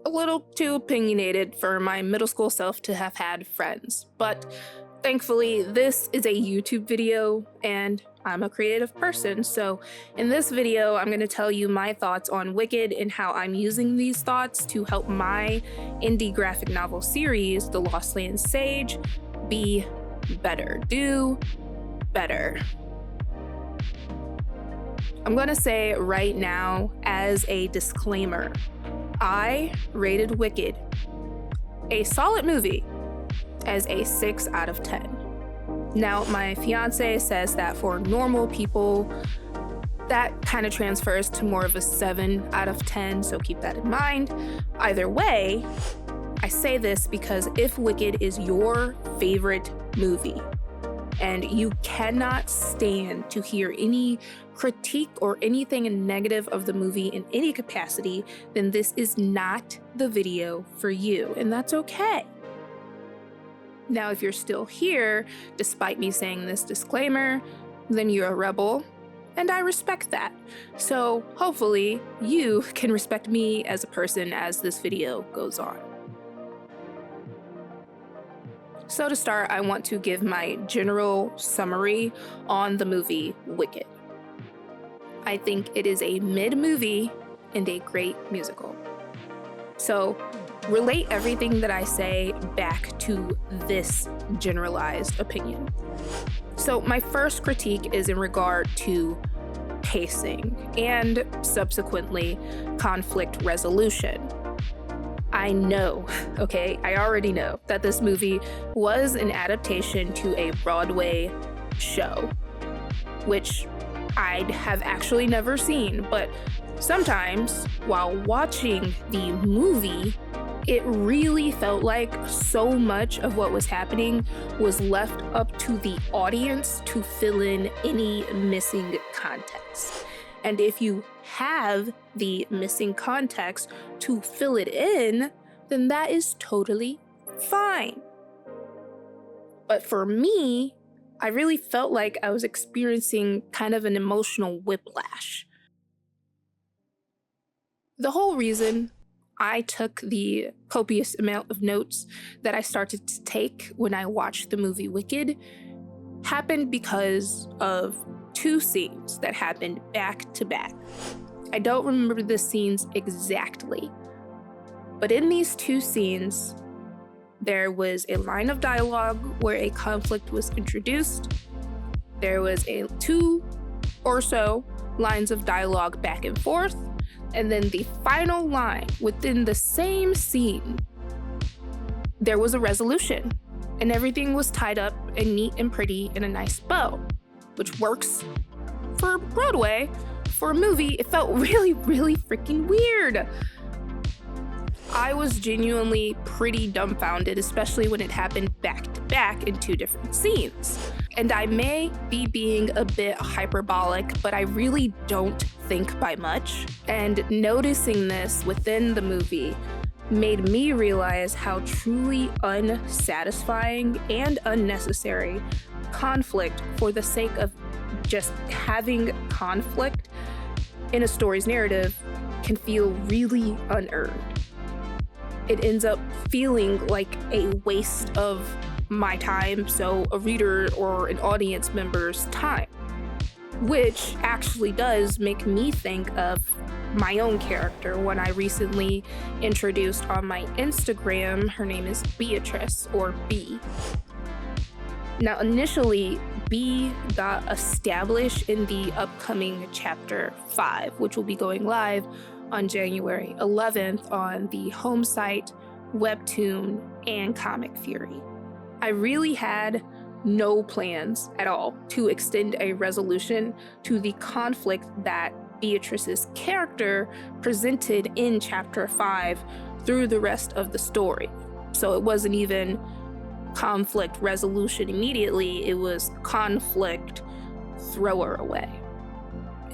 a little too opinionated for my middle school self to have had friends, but thankfully this is a YouTube video and I'm a creative person, so in this video I'm going to tell you my thoughts on Wicked and how I'm using these thoughts to help my indie graphic novel series, The Lost Land Sage, be better. Do better. I'm going to say right now as a disclaimer, I rated Wicked, a solid movie, as a 6 out of 10. Now, my fiance says that for normal people, that kind of transfers to more of a 7 out of 10, so keep that in mind. Either way, I say this because if Wicked is your favorite movie, and you cannot stand to hear any critique or anything negative of the movie in any capacity, then this is not the video for you, and that's okay. Now, if you're still here, despite me saying this disclaimer, then you're a rebel, and I respect that. So hopefully you can respect me as a person as this video goes on. So to start, I want to give my general summary on the movie Wicked. I think it is a mid-movie and a great musical. So relate everything that I say back to this generalized opinion. So my first critique is in regard to pacing and subsequently conflict resolution. I know, okay, I already know that this movie was an adaptation to a Broadway show, which I have actually never seen, but sometimes while watching the movie, it really felt like so much of what was happening was left up to the audience to fill in any missing context. And if you have the missing context to fill it in, then that is totally fine. But for me, I really felt like I was experiencing kind of an emotional whiplash. The whole reason I took the copious amount of notes that I started to take when I watched the movie Wicked happened because of two scenes that happened back to back. I don't remember the scenes exactly, but in these two scenes, there was a line of dialogue where a conflict was introduced. There was two or so lines of dialogue back and forth, and then the final line within the same scene, there was a resolution, and everything was tied up and neat and pretty in a nice bow, which works for Broadway. For a movie, it felt really, really freaking weird. I was genuinely pretty dumbfounded, especially when it happened back to back in two different scenes. And I may be being a bit hyperbolic, but I really don't think by much. And noticing this within the movie made me realize how truly unsatisfying and unnecessary conflict for the sake of just having conflict in a story's narrative can feel really unearned. It ends up feeling like a waste of my time, so a reader or an audience member's time, which actually does make me think of my own character, one I recently introduced on my Instagram. Her name is Beatrice, or B. Now, initially, B got established in the upcoming Chapter 5, which will be going live on January 11th on the home site, Webtoon, and Comic Fury. I really had no plans at all to extend a resolution to the conflict that Beatrice's character presented in Chapter 5 through the rest of the story. So it wasn't even conflict resolution immediately, it was conflict thrower away.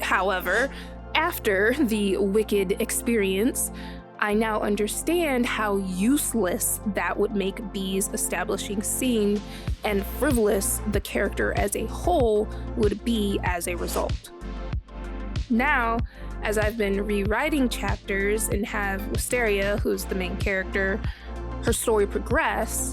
However, after the Wicked experience, I now understand how useless that would make B's establishing scene and frivolous the character as a whole would be as a result. Now, As I've been rewriting chapters and have Wisteria, who's the main character, her story progress,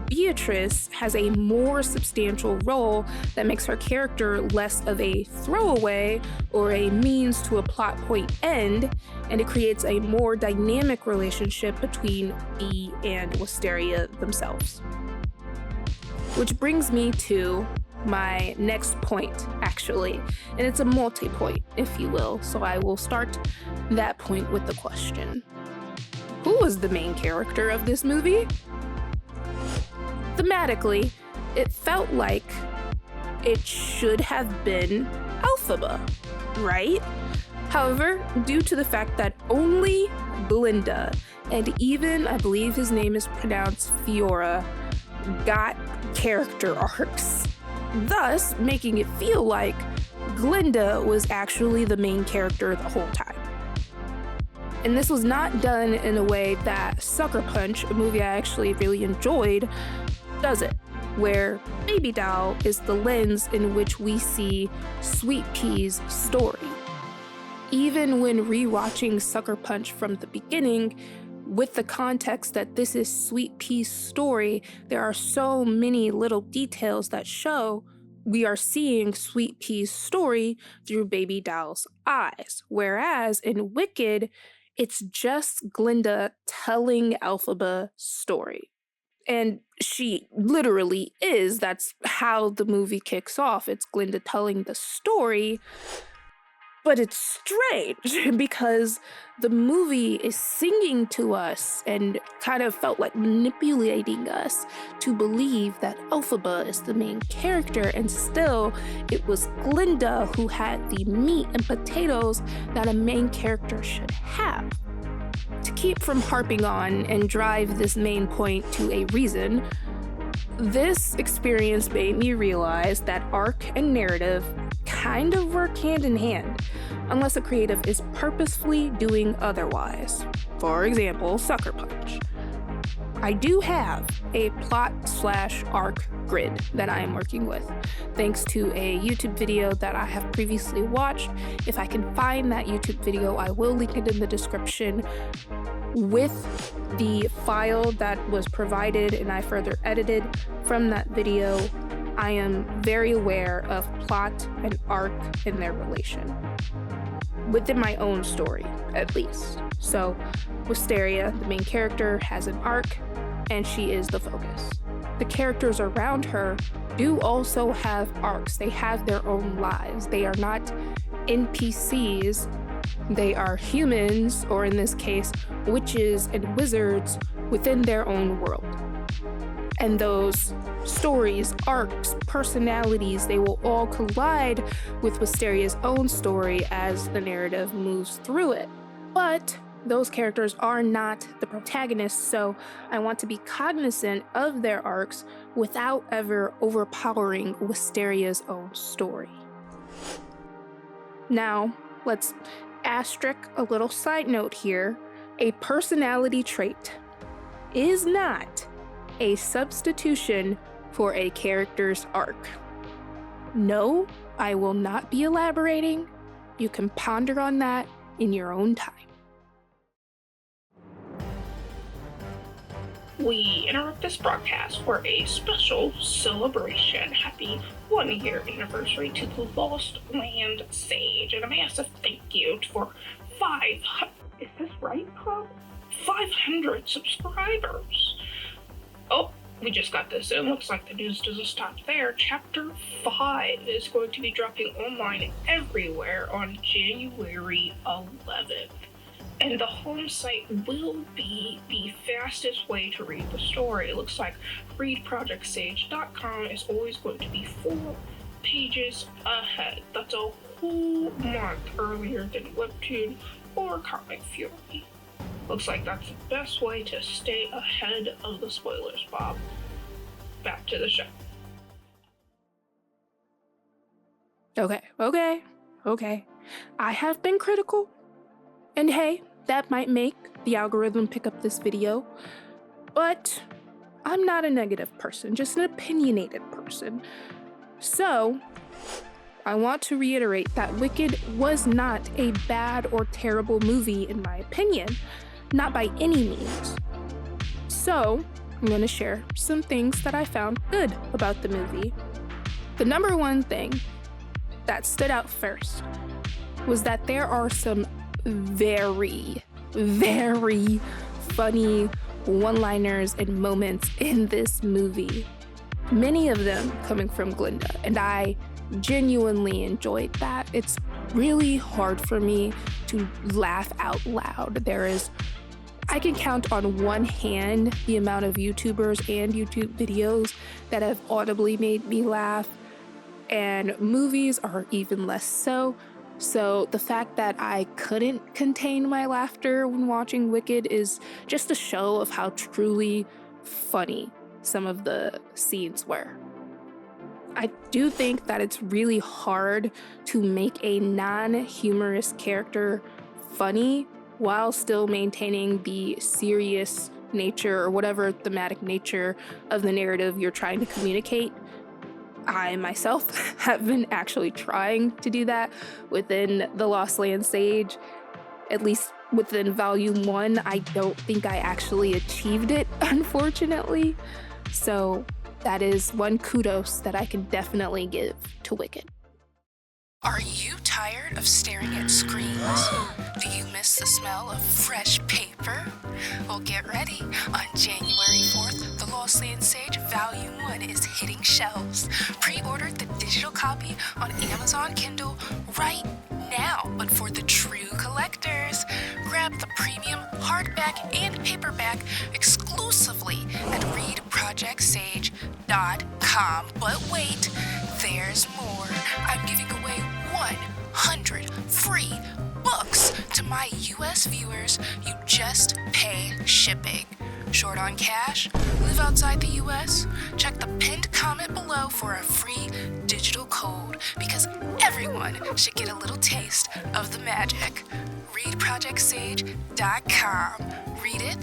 Beatrice has a more substantial role that makes her character less of a throwaway or a means to a plot point end, and it creates a more dynamic relationship between Bee and Wisteria themselves. Which brings me to my next point, actually, and it's a multi-point, if you will, so I will start that point with the question. Who was the main character of this movie? Thematically, it felt like it should have been Elphaba, right? However, due to the fact that only Glinda, and even I believe his name is pronounced Fiora, got character arcs, thus making it feel like Glinda was actually the main character the whole time. And this was not done in a way that Sucker Punch, a movie I actually really enjoyed, does it, where Baby Doll is the lens in which we see Sweet Pea's story. Even when rewatching Sucker Punch from the beginning, with the context that this is Sweet Pea's story, there are so many little details that show we are seeing Sweet Pea's story through Baby Doll's eyes. Whereas in Wicked, it's just Glinda telling Elphaba's story. And she literally is. That's how the movie kicks off. It's Glinda telling the story. But it's strange because the movie is singing to us and kind of felt like manipulating us to believe that Elphaba is the main character, and still it was Glinda who had the meat and potatoes that a main character should have. To keep from harping on and drive this main point to a reason, this experience made me realize that arc and narrative kind of work hand in hand, unless a creative is purposefully doing otherwise. For example, Sucker Punch. I do have a plot/arc grid that I am working with, thanks to a YouTube video that I have previously watched. If I can find that YouTube video, I will link it in the description with the file that was provided and I further edited from that video. I am very aware of plot and arc and their relation, within my own story, at least. So, Wisteria, the main character, has an arc, and she is the focus. The characters around her do also have arcs. They have their own lives. They are not NPCs. They are humans, or in this case, witches and wizards within their own world. And those stories, arcs, personalities, they will all collide with Wisteria's own story as the narrative moves through it. But those characters are not the protagonists, so I want to be cognizant of their arcs without ever overpowering Wisteria's own story. Now, let's asterisk a little side note here. A personality trait is not a substitution for a character's arc. No, I will not be elaborating. You can ponder on that in your own time. We interrupt this broadcast for a special celebration. Happy 1-year anniversary to the Lost Land Sage, and a massive thank you for 500 subscribers. Oh, we just got this in. Looks like the news doesn't stop there. Chapter 5 is going to be dropping online everywhere on January 11th. And the home site will be the fastest way to read the story. It looks like readprojectsage.com is always going to be 4 pages ahead. That's a whole month earlier than Webtoon or Comic Fury. Looks like that's the best way to stay ahead of the spoilers, Bob. Back to the show. Okay. I have been critical. And hey, that might make the algorithm pick up this video, but I'm not a negative person, just an opinionated person. So, I want to reiterate that Wicked was not a bad or terrible movie in my opinion, not by any means. So, I'm going to share some things that I found good about the movie. The number one thing that stood out first was that there are some very, very funny one-liners and moments in this movie. Many of them coming from Glinda, and I genuinely enjoyed that. It's really hard for me to laugh out loud. I can count on one hand the amount of YouTubers and YouTube videos that have audibly made me laugh, and movies are even less so. So the fact that I couldn't contain my laughter when watching Wicked is just a show of how truly funny some of the scenes were. I do think that it's really hard to make a non-humorous character funny while still maintaining the serious nature or whatever thematic nature of the narrative you're trying to communicate. I myself have been actually trying to do that within The Lost Land Sage. At least within Volume 1, I don't think I actually achieved it, unfortunately. So that is one kudos that I can definitely give to Wicked. Are you tired of staring at screens? Do you miss the smell of fresh paper? Well, get ready. On January 4th, The Lost Land Sage Volume 1 is hitting shelves. Pre-order the digital copy on Amazon Kindle right now, but for the true collectors. Grab the premium hardback and paperback exclusively at readprojectsage.com. But wait, there's more. I'm giving away 100 free books to my US viewers. You just pay shipping. Short on cash? Live outside the US? Check the pinned comment below for a free digital code, because everyone should get a little taste of the magic. readprojectsage.com. Read it,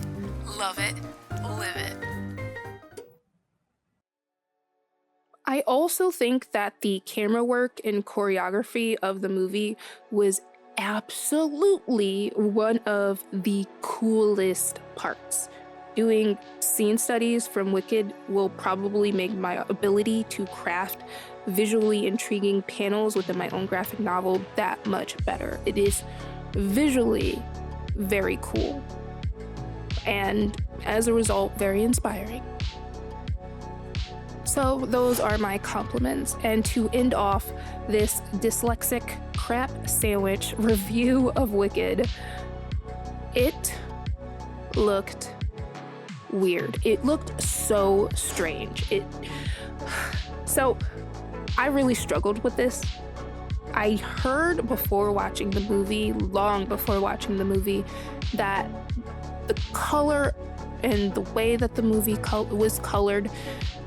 love it, live it. I also think that the camera work and choreography of the movie was absolutely one of the coolest parts. Doing scene studies from Wicked will probably make my ability to craft visually intriguing panels within my own graphic novel that much better. It is visually very cool, and as a result, very inspiring. So those are my compliments. And to end off this dyslexic crap sandwich review of Wicked, it looked weird. It looked so strange. So I really struggled with this. I heard before watching the movie, long before watching the movie, that the color and the way that the movie was colored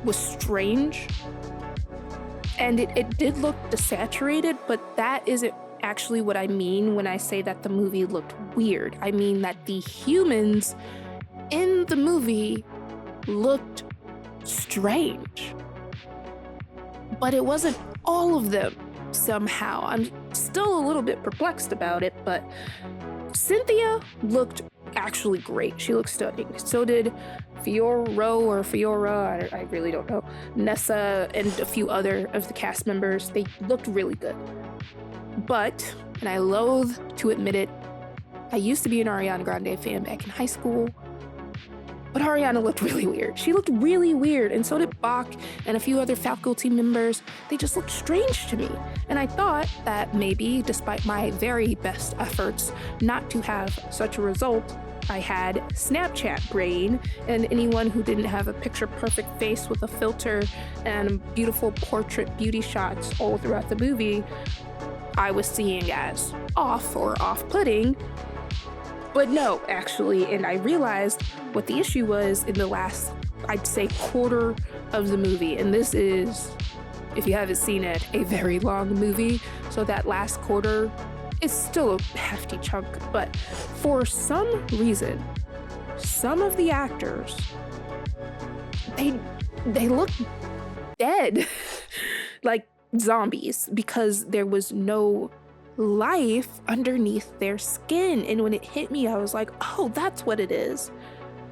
was strange, and it did look desaturated, but that isn't actually what I mean when I say that the movie looked weird. I mean that the humans in the movie looked strange, but it wasn't all of them somehow. I'm still a little bit perplexed about it, but Cynthia looked actually great. She looked stunning. So did Fiora, I really don't know, Nessa, and a few other of the cast members. They looked really good. But, and I loathe to admit it, I used to be an Ariana Grande fan back in high school, but Ariana looked really weird. She looked really weird, and so did Bach and a few other faculty members. They just looked strange to me. And I thought that maybe, despite my very best efforts not to have such a result, I had Snapchat brain, and anyone who didn't have a picture-perfect face with a filter and beautiful portrait beauty shots all throughout the movie, I was seeing as off or off-putting. But no, actually, and I realized what the issue was in the last, I'd say, quarter of the movie. And this is, if you haven't seen it, a very long movie. So that last quarter is still a hefty chunk. But for some reason, some of the actors, they look dead. Like, zombies because there was no life underneath their skin. And when it hit me, I was like, oh, that's what it is.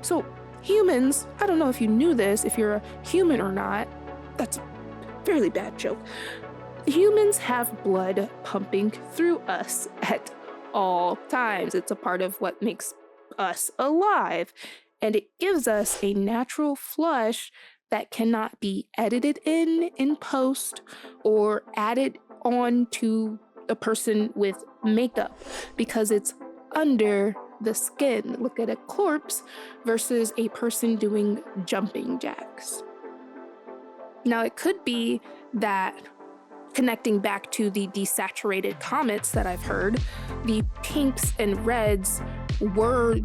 So humans, I don't know if you knew this, if you're a human or not, that's a fairly bad joke. Humans have blood pumping through us at all times. It's a part of what makes us alive. And it gives us a natural flush that cannot be edited in post or added on to a person with makeup because it's under the skin. Look at a corpse versus a person doing jumping jacks. Now, it could be that, connecting back to the desaturated comets that I've heard, the pinks and reds were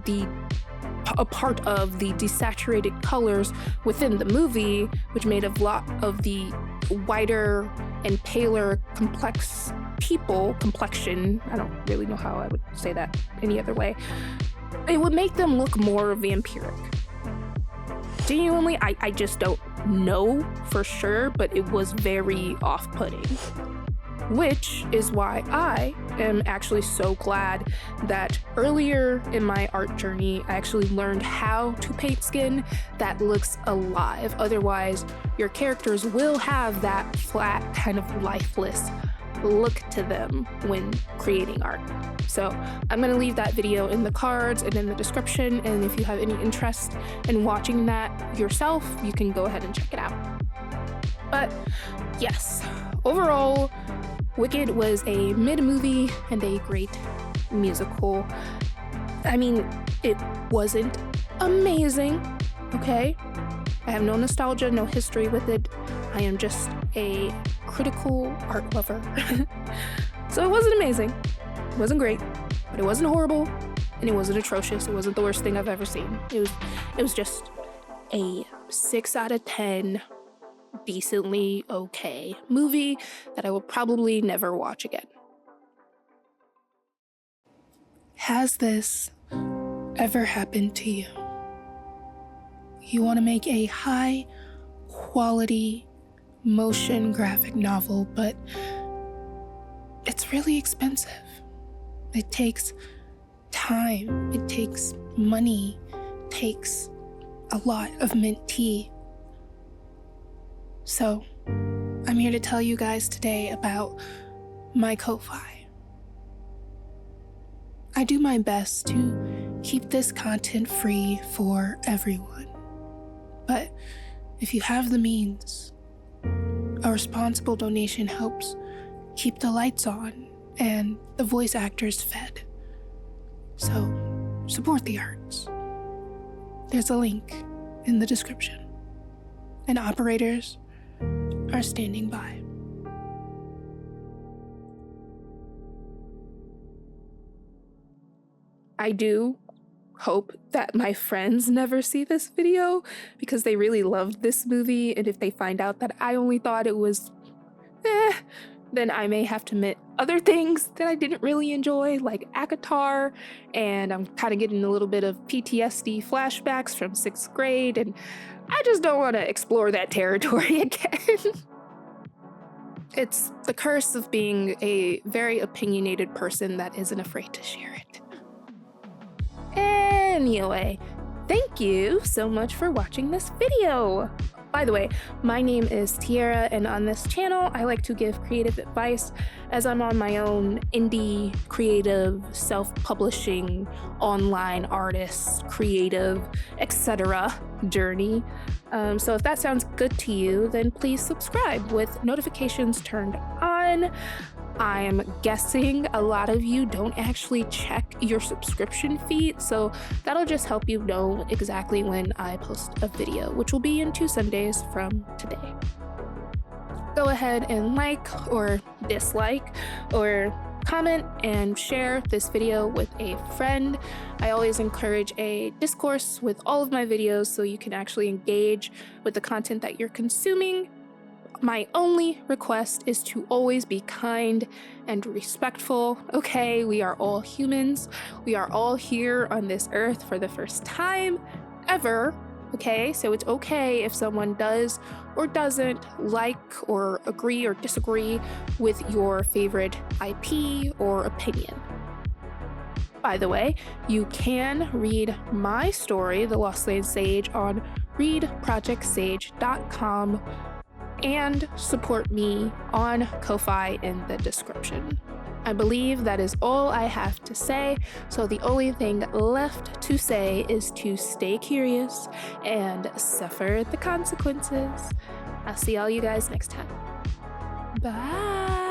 a part of the desaturated colors within the movie, which made a lot of the whiter and paler complexion, I don't really know how I would say that any other way, it would make them look more vampiric. Genuinely, I just don't know for sure, but it was very off-putting. Which is why I am actually so glad that earlier in my art journey, I actually learned how to paint skin that looks alive. Otherwise, your characters will have that flat, kind of lifeless look to them when creating art. So I'm gonna leave that video in the cards and in the description, and if you have any interest in watching that yourself, you can go ahead and check it out. But yes, overall, Wicked was a mid-movie and a great musical. I mean, it wasn't amazing, okay? I have no nostalgia, no history with it. I am just a critical art lover. So it wasn't amazing, it wasn't great, but it wasn't horrible, and it wasn't atrocious. It wasn't the worst thing I've ever seen. It was just a 6 out of 10 decently okay movie that I will probably never watch again. Has this ever happened to you? You want to make a high quality motion graphic novel, but it's really expensive. It takes time, it takes money, it takes a lot of mint tea. So, I'm here to tell you guys today about my KOFI. I do my best to keep this content free for everyone. But if you have the means, a responsible donation helps keep the lights on and the voice actors fed. So, support the arts. There's a link in the description. And operators are standing by. I do hope that my friends never see this video because they really loved this movie, and if they find out that I only thought it was then I may have to admit other things that I didn't really enjoy, like ACOTAR, and I'm kind of getting a little bit of PTSD flashbacks from 6th grade, and I just don't want to explore that territory again. It's the curse of being a very opinionated person that isn't afraid to share it. Anyway, thank you so much for watching this video. By the way, my name is Tiara, and on this channel, I like to give creative advice as I'm on my own indie, creative, self-publishing, online artist, creative, etc. journey. So if that sounds good to you, then please subscribe with notifications turned on. I'm guessing a lot of you don't actually check your subscription feed, so that'll just help you know exactly when I post a video, which will be in 2 Sundays from today. Go ahead and like or dislike or comment and share this video with a friend. I always encourage a discourse with all of my videos so you can actually engage with the content that you're consuming. My only request is to always be kind and respectful, okay? We are all humans. We are all here on this earth for the first time ever, Okay, so it's okay if someone does or doesn't like or agree or disagree with your favorite IP or opinion. By the way, you can read my story, The Lost Lane Sage, on readprojectsage.com and support me on KOFI in the description. I believe that is all I have to say, so the only thing left to say is to stay curious and suffer the consequences. I'll see all you guys next time. Bye!